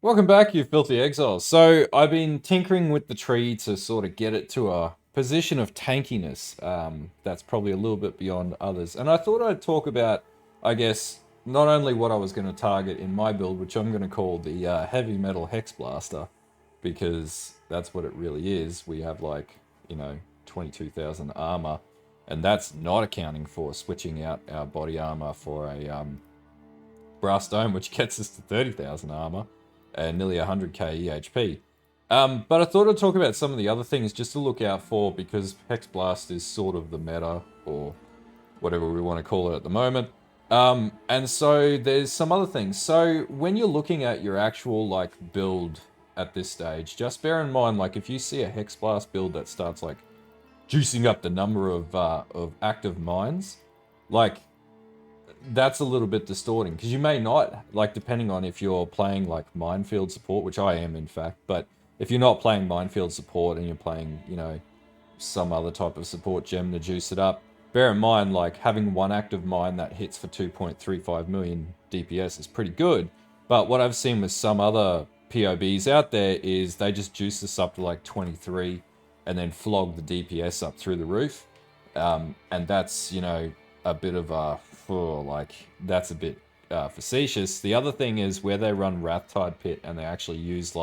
Welcome back, you filthy exiles. So I've been tinkering with the tree to sort of get it to a position of tankiness. That's probably a little bit beyond others. And I thought I'd talk about, I guess, not only what I was going to target in my build, which I'm going to call the heavy metal Hexblaster, because that's what it really is. We have 22,000 armor, and that's not accounting for switching out our body armor for a brass dome, which gets us to 30,000 armor and nearly 100k EHP. But I thought I'd talk about some of the other things just to look out for, because Hexblast is sort of the meta, or whatever we want to call it at the moment. And so there's some other things. So when you're looking at your actual build at this stage, just bear in mind, if you see a Hexblast build that starts juicing up the number of active mines, that's a little bit distorting, because you may not, depending on if you're playing minefield support, which I am in fact, but if you're not playing minefield support and you're playing, some other type of support gem to juice it up, bear in mind, having one active mine that hits for 2.35 million DPS is pretty good. But what I've seen with some other PoBs out there is they just juice this up to 23 and then flog the DPS up through the roof. And that's, a bit of a, that's a bit facetious. The other thing is where they run Wrathtide Pit and they actually use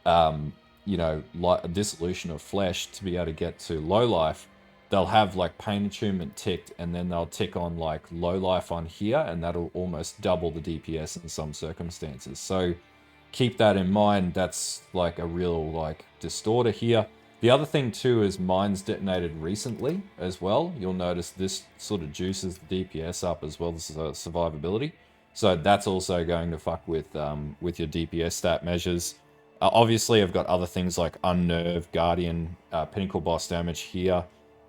a dissolution of flesh to be able to get to low life. They'll have pain attunement ticked, and then they'll tick on low life on here, and that'll almost double the DPS in some circumstances. So keep that in mind. That's a real distorter here. The other thing too is mines detonated recently as well. You'll notice this sort of juices the DPS up as well as survivability. So that's also going to fuck with your DPS stat measures. Obviously, I've got other things like Unnerve, Guardian, Pinnacle Boss damage here.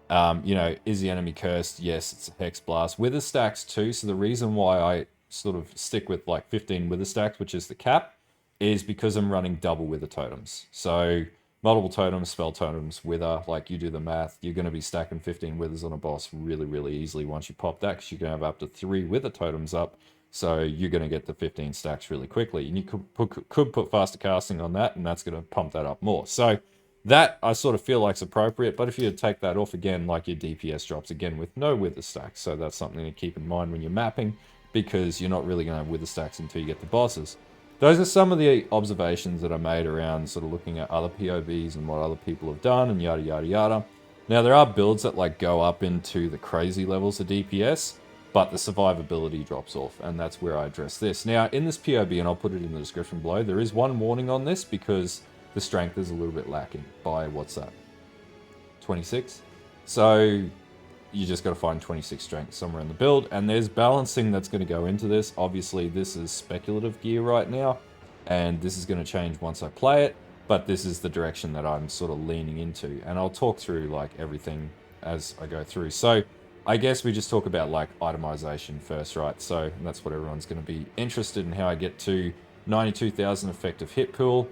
Is the enemy cursed? Yes, it's a Hex Blast. Wither stacks too. So the reason why I sort of stick with 15 Wither stacks, which is the cap, is because I'm running double Wither totems. So multiple totems, spell totems, wither, you do the math, you're going to be stacking 15 withers on a boss really, really easily once you pop that, because you're going to have up to 3 wither totems up, so you're going to get the 15 stacks really quickly. And you could put faster casting on that, and that's going to pump that up more. So that I sort of feel like's appropriate, but if you take that off again, your DPS drops again with no wither stacks. So that's something to keep in mind when you're mapping, because you're not really going to have wither stacks until you get the bosses. Those are some of the observations that I made around sort of looking at other PoBs and what other people have done and yada yada yada. Now there are builds that go up into the crazy levels of DPS, but the survivability drops off, and that's where I address this. Now in this PoB, and I'll put it in the description below, there is one warning on this because the strength is a little bit lacking by, what's that, 26? So you just got to find 26 strength somewhere in the build, and there's balancing that's going to go into this. Obviously, this is speculative gear right now, and this is going to change once I play it, but this is the direction that I'm sort of leaning into, and I'll talk through everything as I go through. So I guess we just talk about itemization first, right? So that's what everyone's going to be interested in, how I get to 92,000 effective hit pool,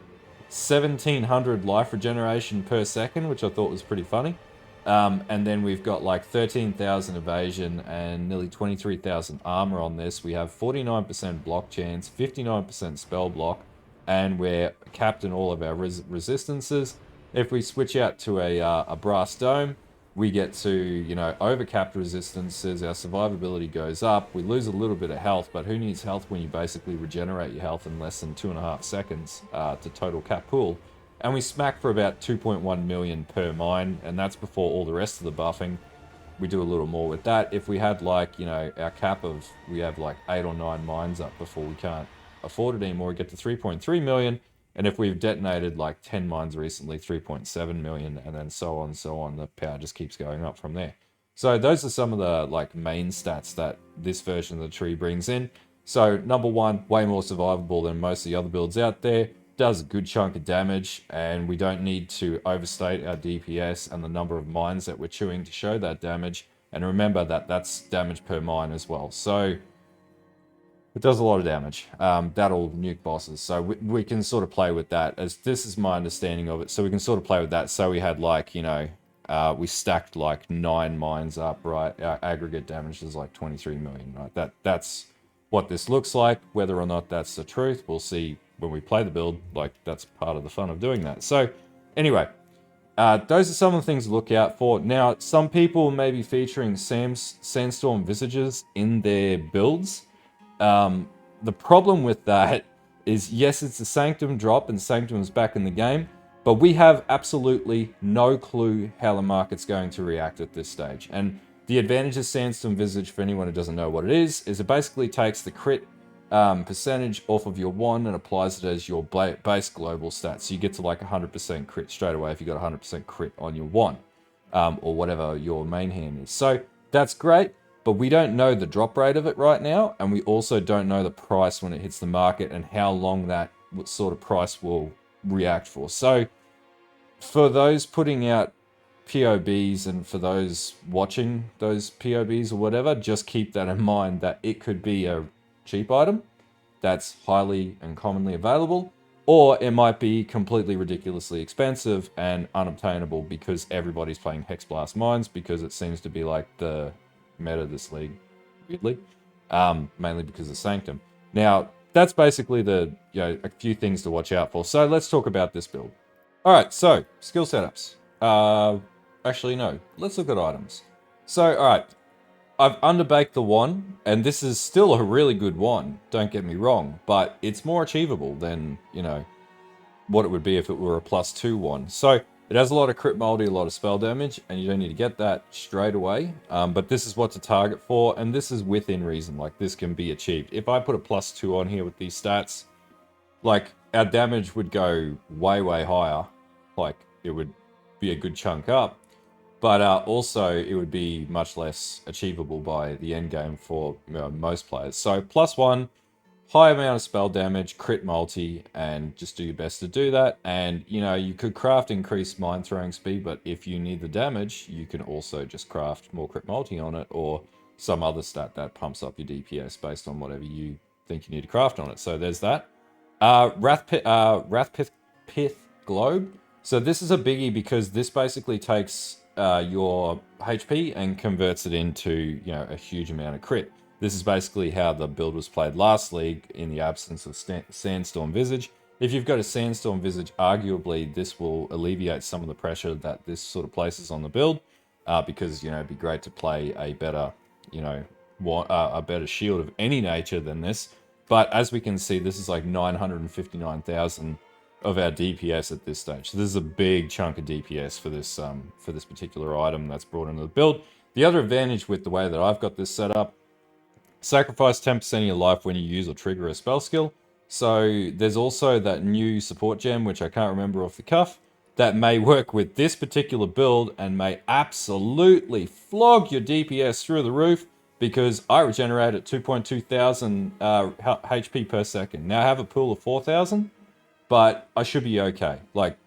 1,700 life regeneration per second, which I thought was pretty funny. And then we've got 13,000 evasion and nearly 23,000 armor on this. We have 49% block chance, 59% spell block, and we're capped in all of our resistances. If we switch out to a brass dome, we get to, overcapped resistances. Our survivability goes up. We lose a little bit of health, but who needs health when you basically regenerate your health in less than 2.5 seconds to total cap pool? And we smack for about 2.1 million per mine, and that's before all the rest of the buffing. We do a little more with that. If we had our cap of, we have 8 or 9 mines up before we can't afford it anymore, we get to 3.3 million. And if we've detonated 10 mines recently, 3.7 million, and then so on, so on. The power just keeps going up from there. So those are some of the main stats that this version of the tree brings in. So number one, way more survivable than most of the other builds out there. Does a good chunk of damage, and we don't need to overstate our DPS and the number of mines that we're chewing to show that damage. And remember that that's damage per mine as well. So it does a lot of damage. That'll nuke bosses. So we can sort of play with that, as this is my understanding of it. So we can sort of play with that. So we had we stacked 9 mines up, right? Our aggregate damage is 23 million, right? That's what this looks like. Whether or not that's the truth, we'll see when we play the build, like, that's part of the fun of doing that. So, anyway, those are some of the things to look out for. Now, some people may be featuring Sandstorm Visages in their builds. The problem with that is, yes, it's a Sanctum drop, and Sanctum's back in the game, but we have absolutely no clue how the market's going to react at this stage. And the advantage of Sandstorm Visage, for anyone who doesn't know what it is it basically takes the crit percentage off of your wand and applies it as your base global stat. So you get to like 100% crit straight away if you got 100% crit on your wand, or whatever your main hand is. So that's great, but we don't know the drop rate of it right now, and we also don't know the price when it hits the market and how long that sort of price will react for. So for those putting out POBs and for those watching those POBs or whatever, just keep that in mind, that it could be a cheap item that's highly and commonly available, or it might be completely ridiculously expensive and unobtainable because everybody's playing Hexblast mines, because it seems to be like the meta this league, weirdly, mainly because of Sanctum. Now, that's basically the, a few things to watch out for. So let's talk about this build. All right, so skill setups. Actually, no, let's look at items. So, all right, I've underbaked the wand, and this is still a really good wand, don't get me wrong, but it's more achievable than, what it would be if it were a +2 wand. So it has a lot of crit multi, a lot of spell damage, and you don't need to get that straight away. But this is what to target for, and this is within reason. Like, this can be achieved. If I put a +2 on here with these stats, like, our damage would go way, way higher. Like, it would be a good chunk up. But also, it would be much less achievable by the end game for most players. So, +1, high amount of spell damage, crit multi, and just do your best to do that. And, you could craft increased mind throwing speed, but if you need the damage, you can also just craft more crit multi on it, or some other stat that pumps up your DPS based on whatever you think you need to craft on it. So there's that. Wrathpith Globe. So this is a biggie because this basically takes your HP and converts it into, a huge amount of crit. This is basically how the build was played last league in the absence of Sandstorm Visage. If you've got a Sandstorm Visage, arguably this will alleviate some of the pressure that this sort of places on the build, because, it'd be great to play a better, a better shield of any nature than this. But as we can see, this is like 959,000 of our DPS at this stage. So this is a big chunk of DPS for this particular item that's brought into the build. The other advantage with the way that I've got this set up, sacrifice 10% of your life when you use or trigger a spell skill. So there's also that new support gem, which I can't remember off the cuff, that may work with this particular build and may absolutely flog your DPS through the roof, because I regenerate at 2.2 thousand HP per second. Now I have a pool of 4,000, but I should be okay. Like,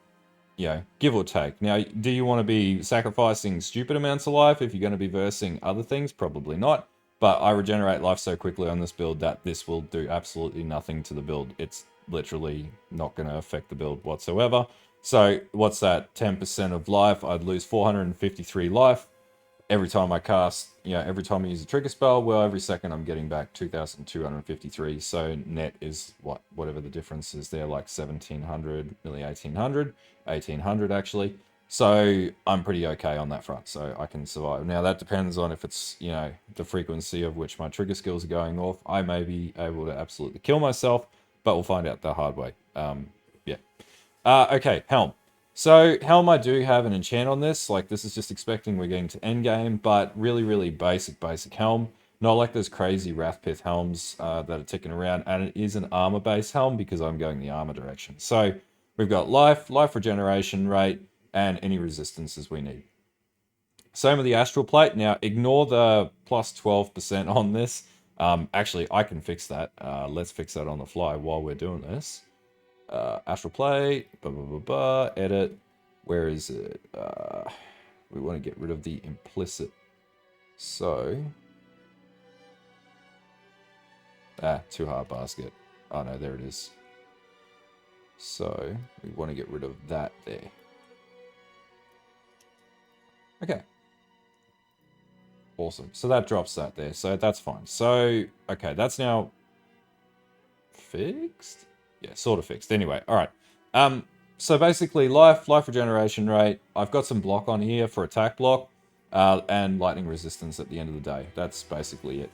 give or take. Now, do you want to be sacrificing stupid amounts of life if you're going to be versing other things? Probably not. But I regenerate life so quickly on this build that this will do absolutely nothing to the build. It's literally not going to affect the build whatsoever. So what's that? 10% of life. I'd lose 453 life every time I cast, every time I use a trigger spell. Well, every second I'm getting back 2,253. So net is whatever the difference is there, like 1,700, nearly 1,800, 1,800 actually. So I'm pretty okay on that front, so I can survive. Now that depends on if it's, the frequency of which my trigger skills are going off. I may be able to absolutely kill myself, but we'll find out the hard way. Yeah. Okay, Helm. So Helm, I do have an enchant on this. Like, this is just expecting we're getting to endgame, but really, really basic Helm. Not like those crazy Wrathpith helms that are ticking around, and it is an armor-based helm because I'm going the armor direction. So we've got life regeneration rate, and any resistances we need. Same with the Astral Plate. Now, ignore the plus 12% on this. Actually, I can fix that. Let's fix that on the fly while we're doing this. Astral Plate, edit. Where is it? We want to get rid of the implicit. So, too hard basket. Oh no, there it is. So, we want to get rid of that there. Okay. Awesome. So that drops that there. So that's fine. So, okay, that's now fixed. yeah, sort of fixed. Anyway, all right. So basically, life regeneration rate. I've got some block on here for attack block, and lightning resistance at the end of the day. That's basically it.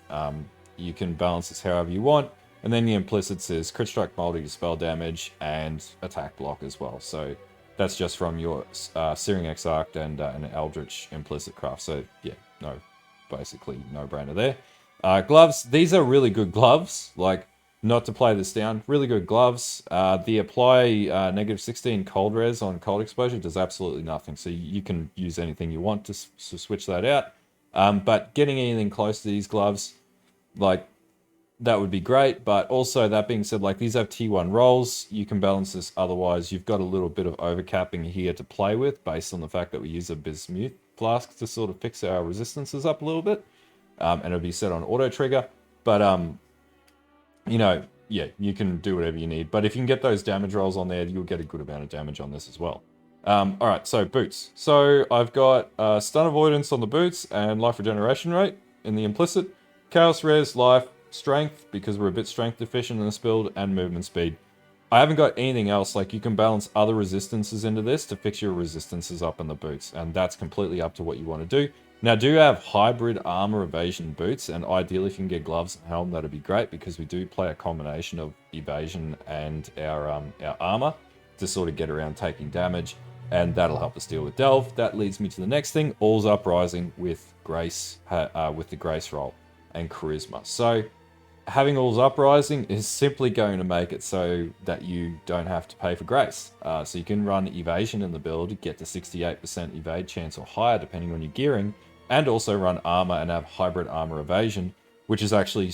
You can balance this however you want, and then the implicits is crit strike, multi, dispel damage, and attack block as well. So that's just from your Searing Exarch and an Eldritch implicit craft. So yeah, basically no brainer there. Gloves. These are really good gloves. Like, not to play this down, really good gloves. The apply -16 cold res on cold exposure does absolutely nothing. So you can use anything you want to switch that out. But getting anything close to these gloves, like, that would be great. But also, that being said, like, these have T1 rolls. You can balance this otherwise. You've got a little bit of overcapping here to play with based on the fact that we use a Bismuth flask to sort of fix our resistances up a little bit. And it'll be set on auto trigger. But yeah, you can do whatever you need. But if you can get those damage rolls on there, you'll get a good amount of damage on this as well. All right, so boots. So I've got stun avoidance on the boots and life regeneration rate in the implicit. Chaos res, life, strength, because we're a bit strength deficient in this build, and movement speed. I haven't got anything else. Like, you can balance other resistances into this to fix your resistances up in the boots, and that's completely up to what you want to do. Now, do have hybrid armor evasion boots, and ideally if you can get gloves and helm, that'd be great, because we do play a combination of evasion and our armor to sort of get around taking damage, and that'll help us deal with Delve. That leads me to the next thing, All's Uprising with Grace, with the Grace roll and Charisma. So having All's Uprising is simply going to make it so that you don't have to pay for Grace. So you can run Evasion in the build, get to 68% evade chance or higher depending on your gearing, and also run Armor and have Hybrid Armor Evasion, which is actually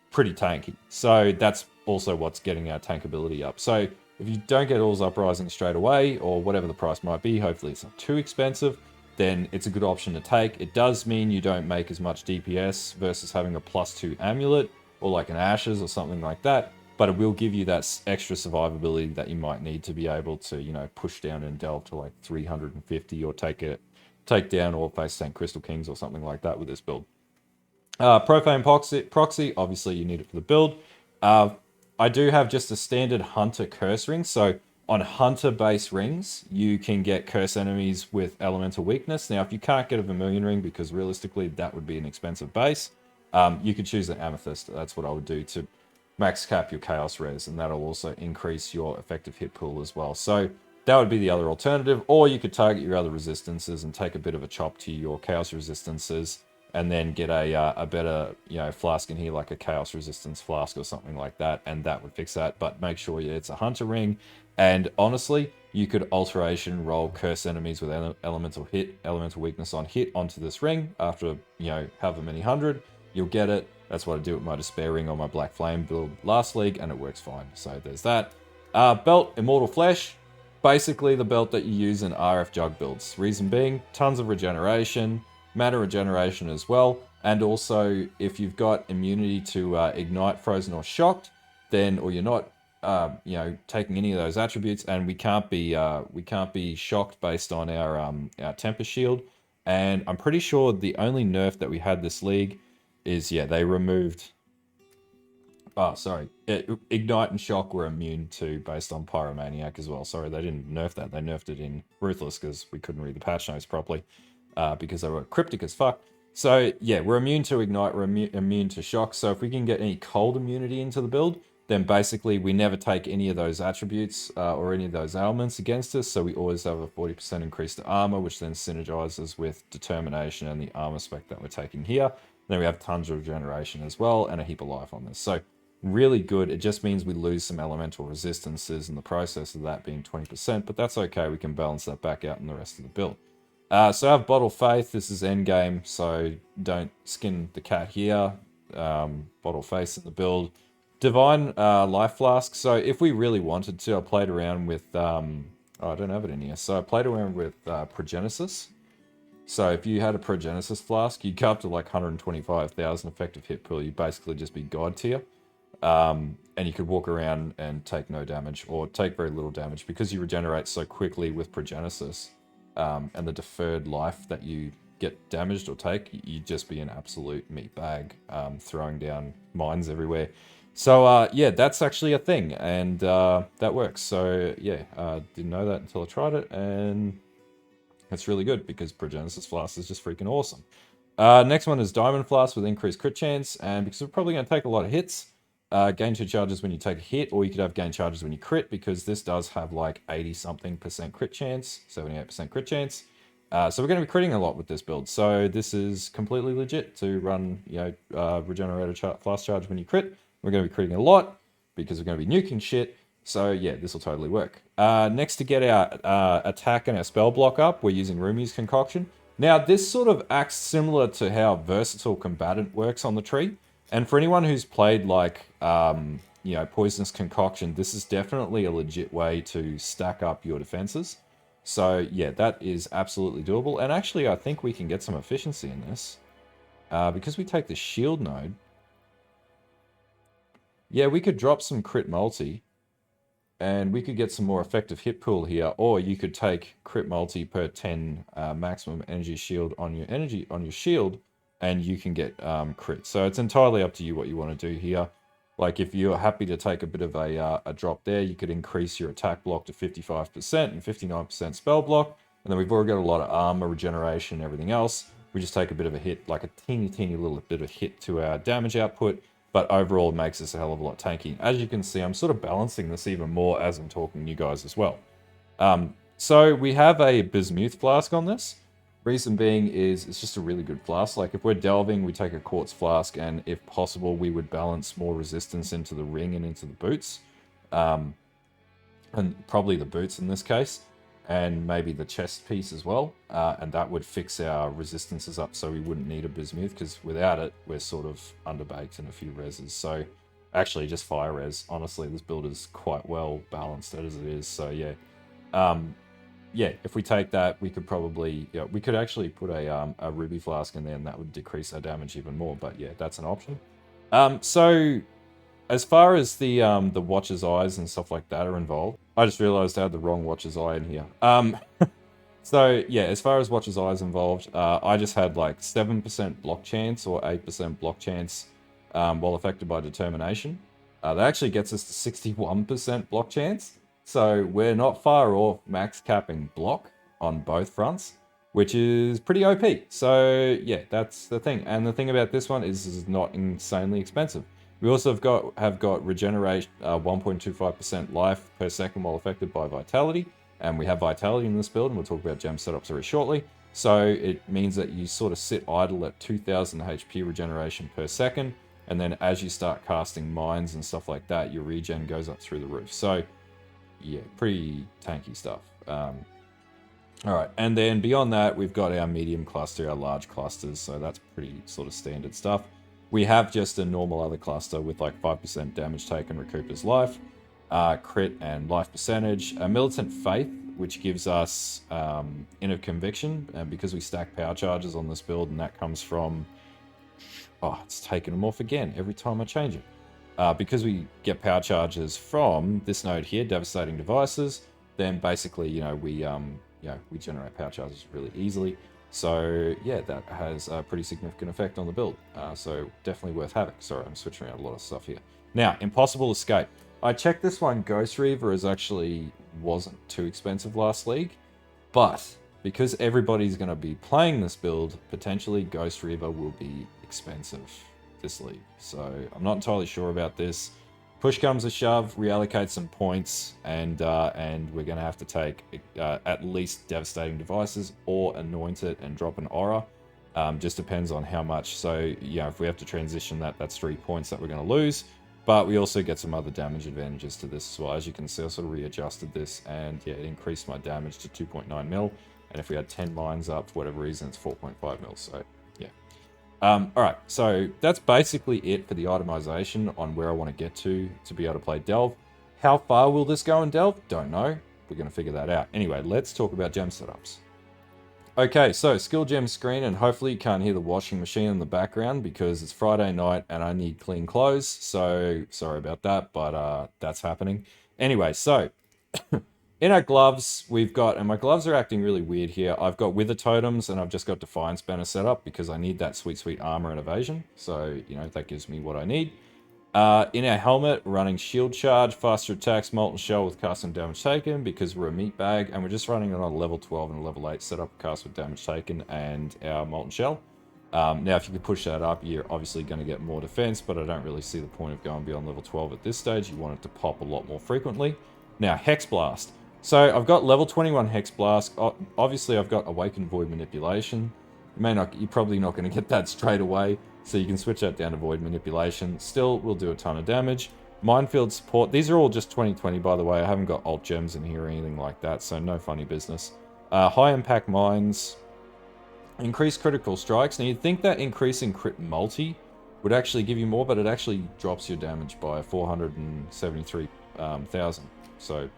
pretty tanky. So that's also what's getting our tankability up. So if you don't get All's Uprising straight away, or whatever the price might be, hopefully it's not too expensive, then it's a good option to take. It does mean you don't make as much DPS versus having a +2 amulet, or like an Ashes or something like that, but it will give you that extra survivability that you might need to be able to, push down and delve to like 350 or take down or face tank Crystal Kings or something like that with this build. Profane Proxy, obviously you need it for the build. I do have just a standard Hunter Curse ring, so on Hunter base rings, you can get Curse enemies with Elemental Weakness. Now, if you can't get a Vermilion ring, because realistically that would be an expensive base, you could choose an Amethyst. That's what I would do to max cap your Chaos res, and that'll also increase your effective hit pool as well. So that would be the other alternative, or you could target your other resistances and take a bit of a chop to your Chaos resistances, and then get a better flask in here, like a Chaos resistance flask or something like that, and that would fix that. But make sure it's a Hunter ring, and honestly, you could alteration roll Curse enemies with elemental weakness on hit onto this ring after however many hundred. You'll get it. That's what I do with my Despair ring on my Black Flame build last league, and it works fine. So there's that. Belt, Immortal Flesh. Basically the belt that you use in RF Jug builds. Reason being, tons of regeneration, mana regeneration as well, and also if you've got immunity to Ignite, Frozen, or Shocked, then, or you're not taking any of those attributes, and we can't be shocked based on our Temper Shield. And I'm pretty sure the only nerf that we had this league is, they removed... Oh, sorry. Ignite and Shock were immune to based on Pyromaniac as well. Sorry, they didn't nerf that. They nerfed it in Ruthless because we couldn't read the patch notes properly because they were cryptic as fuck. So, we're immune to Ignite, we're immune to Shock. So if we can get any cold immunity into the build, then basically we never take any of those attributes or any of those ailments against us. So we always have a 40% increase to armor, which then synergizes with determination and the armor spec that we're taking here. Then we have tons of regeneration as well, and a heap of life on this. So really good. It just means we lose some elemental resistances in the process of that being 20%, but that's okay. We can balance that back out in the rest of the build. So I have Bottle Faith. This is Endgame, so don't skin the cat here. Bottle Faith in the build. Divine Life Flask. So if we really wanted to, I played around with... I don't have it in here. So I played around with Progenesis. So if you had a Progenesis Flask, you'd go up to like 125,000 effective hit pool. You'd basically just be God tier. And you could walk around and take no damage, or take very little damage, because you regenerate so quickly with Progenesis. And the deferred life that you get damaged or take, you'd just be an absolute meat bag, throwing down mines everywhere. So yeah, that's actually a thing, and that works. So yeah, didn't know that until I tried it, and it's really good because Progenesis Flask is just freaking awesome. Next one is Diamond Flask with increased crit chance, and because we're probably going to take a lot of hits, gain 2 charges when you take a hit, or you could have gain charges when you crit, because this does have like 80-something% crit chance, 78% crit chance. So we're going to be critting a lot with this build. So this is completely legit to run, regenerator flask charge when you crit. We're going to be critting a lot because we're going to be nuking shit. So yeah, this will totally work. Next, to get our attack and our spell block up, we're using Rumi's Concoction. Now, this sort of acts similar to how Versatile Combatant works on the tree. And for anyone who's played like, Poisonous Concoction, this is definitely a legit way to stack up your defenses. So yeah, that is absolutely doable. And actually, I think we can get some efficiency in this. Because we take the shield node. Yeah, we could drop some crit multi. And we could get some more effective hit pool here, or you could take crit multi per 10 maximum energy shield on your shield, and you can get crit. So it's entirely up to you what you want to do here. Like if you're happy to take a bit of a drop there, you could increase your attack block to 55% and 59% spell block, and then we've already got a lot of armor regeneration and everything else. We just take a bit of a hit, like a teeny little bit of hit to our damage output, but overall it makes us a hell of a lot tanky. As you can see, I'm sort of balancing this even more as I'm talking to you guys as well. So we have a Bismuth Flask on this. Reason being is it's just a really good flask. Like if we're delving, we take a Quartz Flask, and if possible, we would balance more resistance into the ring and into the boots. And probably the boots in this case, and maybe the chest piece as well, and that would fix our resistances up so we wouldn't need a Bismuth, because without it, we're sort of underbaked in a few reses. So actually just fire res. Honestly, this build is quite well balanced as it is, so yeah. Yeah, if we take that, we could probably, we could actually put a Ruby Flask in there, and that would decrease our damage even more, but yeah, that's an option. So as far as the Watcher's Eyes and stuff like that are involved, I just realized I had the wrong Watcher's Eye in here. So yeah, as far as Watcher's Eyes involved, I just had like 7% block chance or 8% block chance while affected by Determination. That actually gets us to 61% block chance. So we're not far off max capping block on both fronts, which is pretty OP. So yeah, that's the thing. And the thing about this one is it's not insanely expensive. We also have got regenerate 1.25% life per second while affected by vitality, and we have vitality in this build, and we'll talk about gem setups very shortly. So it means that you sort of sit idle at 2000 HP regeneration per second, and then as you start casting mines and stuff like that, your regen goes up through the roof. So yeah, pretty tanky stuff. All right, and then beyond that, we've got our medium cluster, our large clusters, so that's pretty sort of standard stuff. We have just a normal other cluster with like 5% damage taken, recupers life, crit and life percentage, a Militant Faith, which gives us Inner Conviction, and because we stack power charges on this build, and that comes from, it's taken them off again every time I change it. Because we get power charges from this node here, Devastating Devices, then basically, we generate power charges really easily. So yeah, that has a pretty significant effect on the build. So definitely worth having. Sorry, I'm switching around a lot of stuff here. Now, Impossible Escape. I checked this one. Ghost Reaver wasn't too expensive last league, but because everybody's going to be playing this build, potentially Ghost Reaver will be expensive this league. So I'm not entirely sure about this. Push comes to shove, reallocate some points, and we're going to have to take at least Devastating Devices or Anoint it and drop an Aura. Just depends on how much. So, yeah, if we have to transition that, that's 3 points that we're going to lose. But we also get some other damage advantages to this as well. As you can see, I sort of readjusted this, and yeah, it increased my damage to 2.9 mil. And if we had 10 lines up, for whatever reason, it's 4.5 mil. So, yeah. Alright, so that's basically it for the itemization on where I want to get to be able to play Delve. How far will this go in Delve? Don't know. We're going to figure that out. Anyway, let's talk about gem setups. Okay, so skill gem screen, and hopefully you can't hear the washing machine in the background because it's Friday night and I need clean clothes. So sorry about that, but that's happening. Anyway, so in our gloves, we've got, and my gloves are acting really weird here. I've got Wither Totems, and I've just got Defiance Banner set up because I need that sweet, sweet armor and evasion. So, that gives me what I need. In our helmet, we're running shield charge, faster attacks, molten shell with cast and damage taken because we're a meat bag, and we're just running it on a level 12 and a level 8 setup, cast with damage taken and our molten shell. Now, if you could push that up, you're obviously going to get more defense, but I don't really see the point of going beyond level 12 at this stage. You want it to pop a lot more frequently. Now, Hexblast. So I've got level 21 Hexblast. Obviously, I've got Awakened Void Manipulation. You're probably not going to get that straight away, so you can switch that down to Void Manipulation. Still will do a ton of damage. Minefield Support. These are all just 2020, by the way. I haven't got alt gems in here or anything like that, so no funny business. High Impact Mines. Increased critical strikes. Now, you'd think that increasing crit multi would actually give you more, but it actually drops your damage by 473,000. So,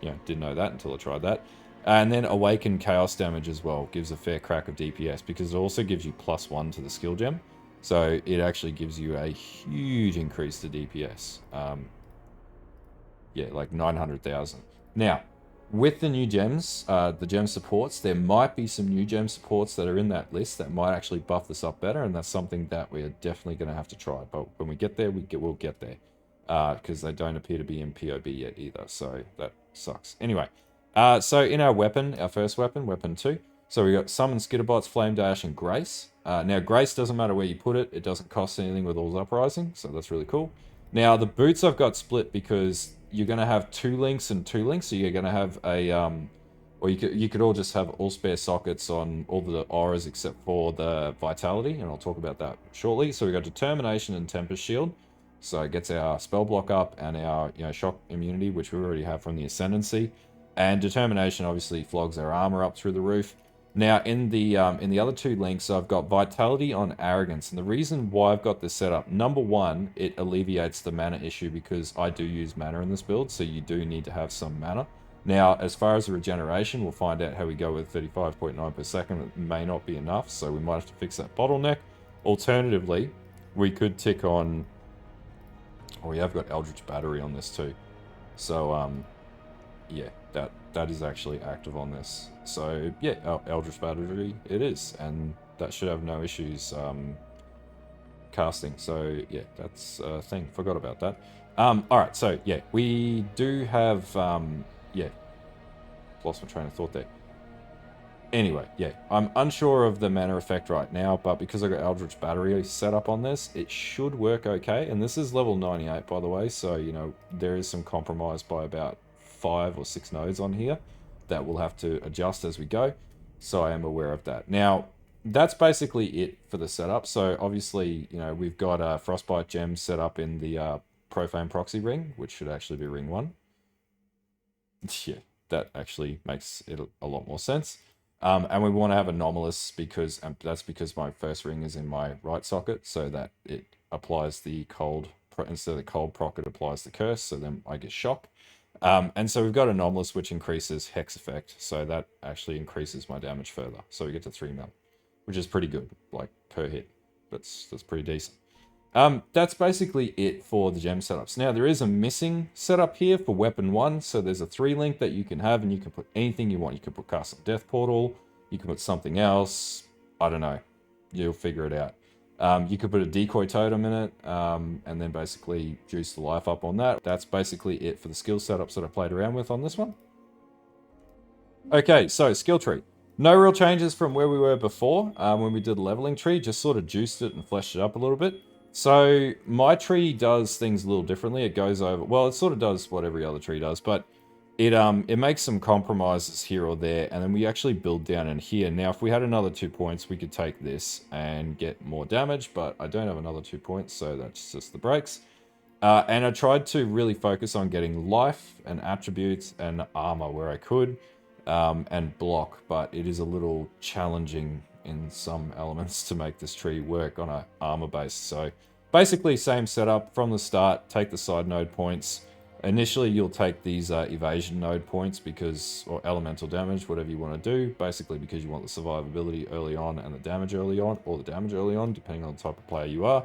yeah, didn't know that until I tried that. And then Awaken Chaos damage as well. Gives a fair crack of DPS because it also gives you +1 to the skill gem. So it actually gives you a huge increase to DPS. Yeah, like 900,000. Now, with the new gems, the gem supports, there might be some new gem supports that are in that list that might actually buff this up better, and that's something that we're definitely going to have to try. But when we get there, we'll get there. Because they don't appear to be in PoB yet either, so that sucks. Anyway, so in our weapon, our first weapon, weapon 2, so we got Summon Skitterbots, Flame Dash, and Grace. Now, Grace doesn't matter where you put it. It doesn't cost anything with All's Uprising, so that's really cool. Now, the boots I've got split because you're going to have 2 links and 2 links, so you're going to have a... or you could all just have all spare sockets on all the auras except for the Vitality, and I'll talk about that shortly. So we got Determination and Tempest Shield. So it gets our spell block up and our shock immunity, which we already have from the Ascendancy. And Determination obviously flogs our armor up through the roof. Now in the other 2 links, I've got Vitality on Arrogance, and the reason why I've got this set up, number 1, it alleviates the mana issue because I do use mana in this build, so you do need to have some mana. Now, as far as the regeneration, we'll find out how we go with 35.9 per second. It may not be enough, so we might have to fix that bottleneck. Alternatively, we could tick on... Oh, we have got Eldritch Battery on this too. So, yeah, that is actually active on this. So, yeah, Eldritch Battery it is. And that should have no issues casting. So, yeah, that's a thing. Forgot about that. Alright, so, yeah, we do have... yeah, lost my train of thought there. Anyway, yeah, I'm unsure of the mana effect right now, but because I got Eldritch Battery set up on this, it should work okay. And this is level 98, by the way, so, there is some compromise by about 5 or 6 nodes on here that we'll have to adjust as we go. So I am aware of that. Now, that's basically it for the setup. So obviously, we've got a Frostbite gem set up in the Profane Proxy ring, which should actually be ring 1. Yeah, that actually makes it a lot more sense. And we want to have Anomalous because that's because my first ring is in my right socket, so that it applies the cold, instead of the cold proc, it applies the curse, so then I get shock. And so we've got Anomalous, which increases Hex effect, so that actually increases my damage further. So we get to 3 mil, which is pretty good, like per hit. That's pretty decent. That's basically it for the gem setups. Now, there is a missing setup here for weapon 1. So there's a 3 link that you can have, and you can put anything you want. You can put Castle Death Portal. You can put something else. I don't know. You'll figure it out. You could put a decoy totem in it, and then basically juice the life up on that. That's basically it for the skill setups that I played around with on this one. Okay, so skill tree. No real changes from where we were before when we did the leveling tree. Just sort of juiced it and fleshed it up a little bit. So my tree does things a little differently. It goes over, well, it sort of does what every other tree does, but it makes some compromises here or there, and then we actually build down in here. Now, if we had another 2 points, we could take this and get more damage, but I don't have another 2 points, so that's just the breaks. And I tried to really focus on getting life and attributes and armor where I could, and block, but it is a little challenging in some elements to make this tree work on a armor base. So basically same setup from the start. Take the side node points. Initially you'll take these evasion node points because, or elemental damage, whatever you want to do, basically because you want the survivability early on and the damage early on, or the damage early on, depending on the type of player you are.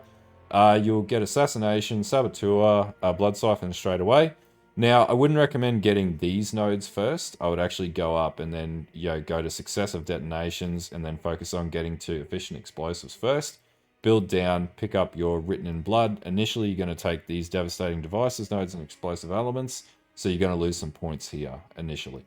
You'll get assassination, saboteur, blood siphon straight away. Now, I wouldn't recommend getting these nodes first. I would actually go up and then go to successive detonations and then focus on getting to efficient explosives first. build down, pick up your Written in Blood. Initially, you're going to take these Devastating Devices nodes and Explosive Elements, so you're going to lose some points here initially.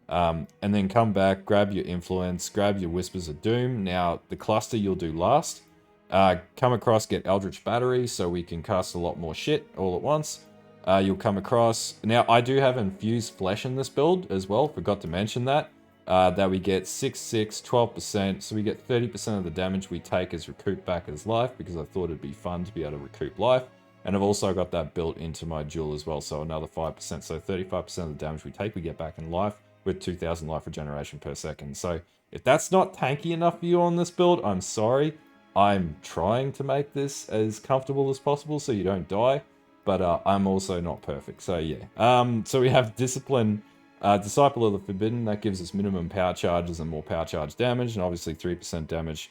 And then come back, grab your Influence, grab your Whispers of Doom. Now, the cluster you'll do last. Come across, get Eldritch Battery, so we can cast a lot more shit all at once. You'll come across... Now, I do have Infused Flesh in this build as well, forgot to mention that. That we get 6, 12%, so we get 30% of the damage we take as recouped back as life, because I thought it'd be fun to be able to recoup life. And I've also got that built into my duel as well, so another 5%. So 35% of the damage we take, we get back in life with 2,000 life regeneration per second. So if that's not tanky enough for you on this build, I'm sorry. I'm trying to make this as comfortable as possible so you don't die, but I'm also not perfect. So yeah. So we have Discipline, Disciple of the Forbidden. That gives us minimum power charges and more power charge damage, and obviously 3% damage.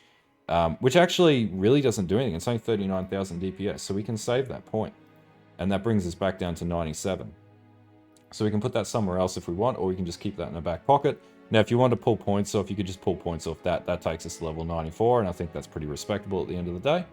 Which actually really doesn't do anything. It's only 39,000 DPS, so we can save that point. And that brings us back down to 97. So we can put that somewhere else if we want, or we can just keep that in the back pocket. Now, if you want to pull points off, you could just pull points off that. That takes us to level 94, and I think that's pretty respectable at the end of the day.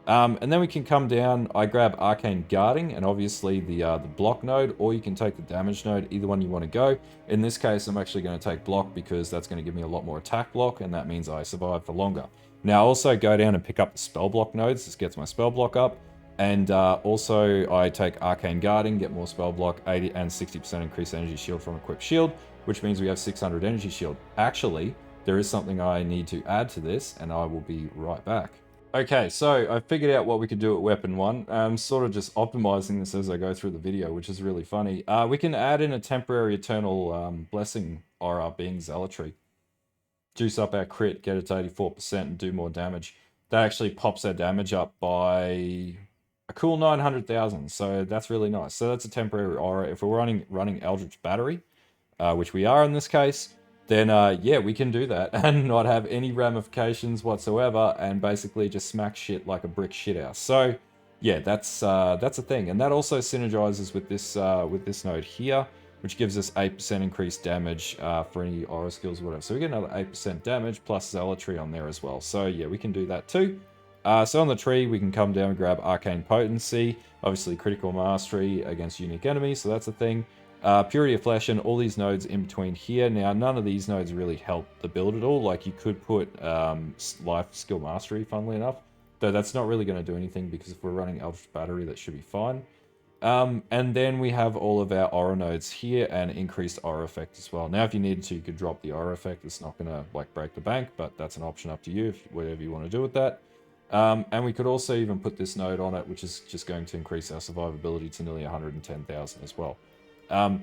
And then we can come down. I grab Arcane Guarding, and obviously the block node, or you can take the damage node, either one you want to go. In this case, I'm actually going to take block because that's going to give me a lot more attack block, and that means I survive for longer. Now, also go down and pick up the spell block nodes. This gets my spell block up. And also, I take Arcane Guarding, get more spell block, 80 and 60% increased energy shield from equipped shield, which means we have 600 energy shield. Actually, there is something I need to add to this, and I will be right back. Okay, so I figured out what we could do at Weapon 1. I'm sort of just optimizing this as I go through the video, which is really funny. We can add in a temporary Eternal Blessing aura, being Zealotry. Juice up our crit, get it to 84% and do more damage. That actually pops our damage up by a cool 900,000, so that's really nice. So that's a temporary aura. If we're running Eldritch Battery, which we are in this case, then yeah, we can do that and not have any ramifications whatsoever, and basically just smack shit like a brick shithouse. So yeah, that's a thing, and that also synergizes with this node here, which gives us 8% increased damage for any aura skills or whatever. So we get another 8% damage plus Zealotry on there as well. So yeah, we can do that too. So on the tree, we can come down and grab Arcane Potency, obviously Critical Mastery against unique enemies, so that's a thing. Purity of Flesh and all these nodes in between here. Now, none of these nodes really help the build at all. Like, you could put Life Skill Mastery, funnily enough, though that's not really going to do anything because if we're running Eldritch Battery, that should be fine. And then we have all of our aura nodes here and increased aura effect as well. Now, if you needed to, you could drop the aura effect. It's not going to like break the bank, but that's an option up to you, whatever you want to do with that. And we could also even put this node on it, which is just going to increase our survivability to nearly 110,000 as well.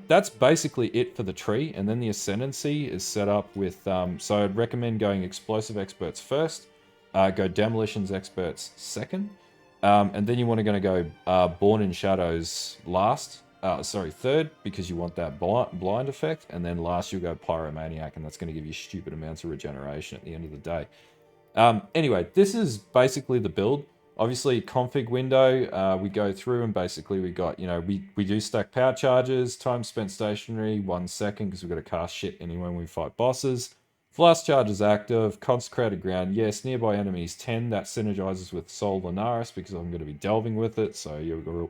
That's basically it for the tree, and then the Ascendancy is set up with, so I'd recommend going Explosive Experts first, go Demolitions Experts second, and then you want to go Born in Shadows last, third, because you want that blind effect, and then last you'll go Pyromaniac, and that's going to give you stupid amounts of regeneration at the end of the day. Anyway, this is basically the build. Obviously, config window, we go through and basically we got, we do stack power charges, time spent stationary, 1 second, because we've got to cast shit anyway when we fight bosses. Flask charge is active, consecrated ground, yes, nearby enemies 10, that synergizes with Sol Lunaris because I'm going to be delving with it, so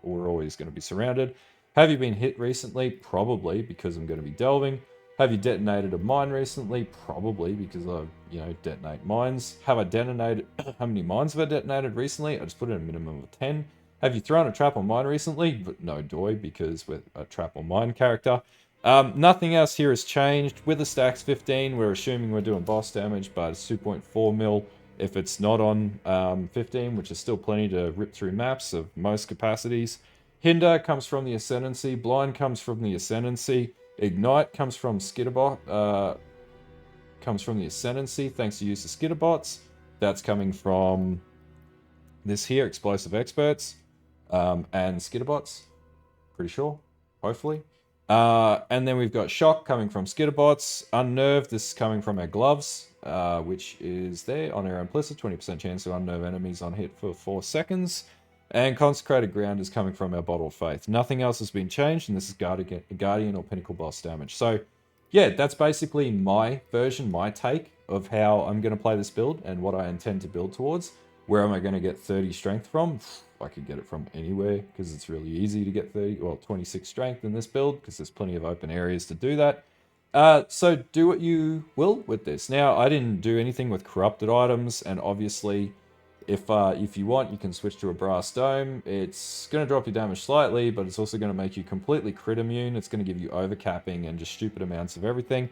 we're always going to be surrounded. Have you been hit recently? Probably, because I'm going to be delving. Have you detonated a mine recently? Probably, because I, detonate mines. Have I detonated... How many mines have I detonated recently? I just put in a minimum of 10. Have you thrown a trap or mine recently? But no doy, because we're a trap or mine character. Nothing else here has changed. Wither stack's 15. We're assuming we're doing boss damage, but it's 2.4 mil if it's not on 15, which is still plenty to rip through maps of most capacities. Hinder comes from the Ascendancy. Blind comes from the Ascendancy. Ignite comes from Skitterbot, comes from the Ascendancy, thanks to use of Skitterbots. That's coming from this here, Explosive Experts, and Skitterbots, pretty sure, hopefully. And then we've got Shock coming from Skitterbots, Unnerved, this is coming from our gloves, which is there on our implicit, 20% chance to unnerve enemies on hit for 4 seconds. And Consecrated Ground is coming from our Bottle of Faith. Nothing else has been changed, and this is Guardian or Pinnacle Boss damage. So, yeah, that's basically my version, my take of how I'm going to play this build and what I intend to build towards. Where am I going to get 30 strength from? I could get it from anywhere because it's really easy to get 26 strength in this build because there's plenty of open areas to do that. So do what you will with this. Now, I didn't do anything with corrupted items, and obviously, if you want, you can switch to a brass dome. It's going to drop your damage slightly, but it's also going to make you completely crit immune. It's going to give you overcapping and just stupid amounts of everything.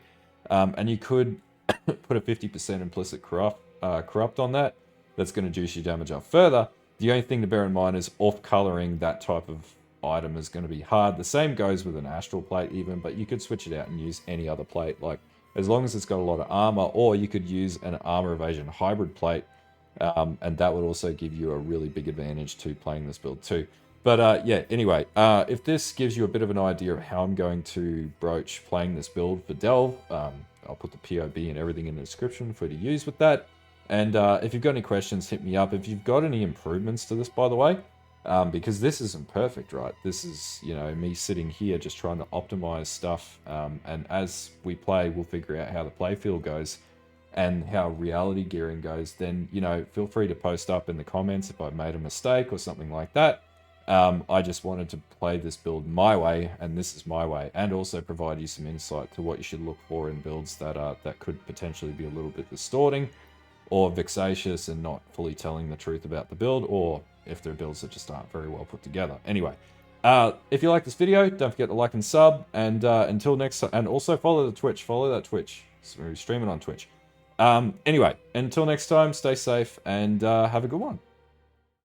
And you could put a 50% implicit corrupt on that. That's going to juice your damage up further. The only thing to bear in mind is off-coloring that type of item is going to be hard. The same goes with an astral plate even, but you could switch it out and use any other plate, like as long as it's got a lot of armor, or you could use an armor evasion hybrid plate, and that would also give you a really big advantage to playing this build too. But yeah, anyway, if this gives you a bit of an idea of how I'm going to broach playing this build for Delve, I'll put the PoB and everything in the description for you to use with that. And if you've got any questions, hit me up. If you've got any improvements to this, by the way, because this isn't perfect, right? This is, you know, me sitting here just trying to optimize stuff. And as we play, we'll figure out how the playfield goes and how reality gearing goes. Then, you know, feel free to post up in the comments if I've made a mistake or something like that. I just wanted to play this build my way, and this is my way, and also provide you some insight to what you should look for in builds that that could potentially be a little bit distorting or vexatious and not fully telling the truth about the build, or if they're builds that just aren't very well put together. Anyway, if you like this video, don't forget to like and sub, and until next time, and also follow the Twitch, follow that Twitch, so we're streaming on Twitch. Anyway, until next time, stay safe, and have a good one.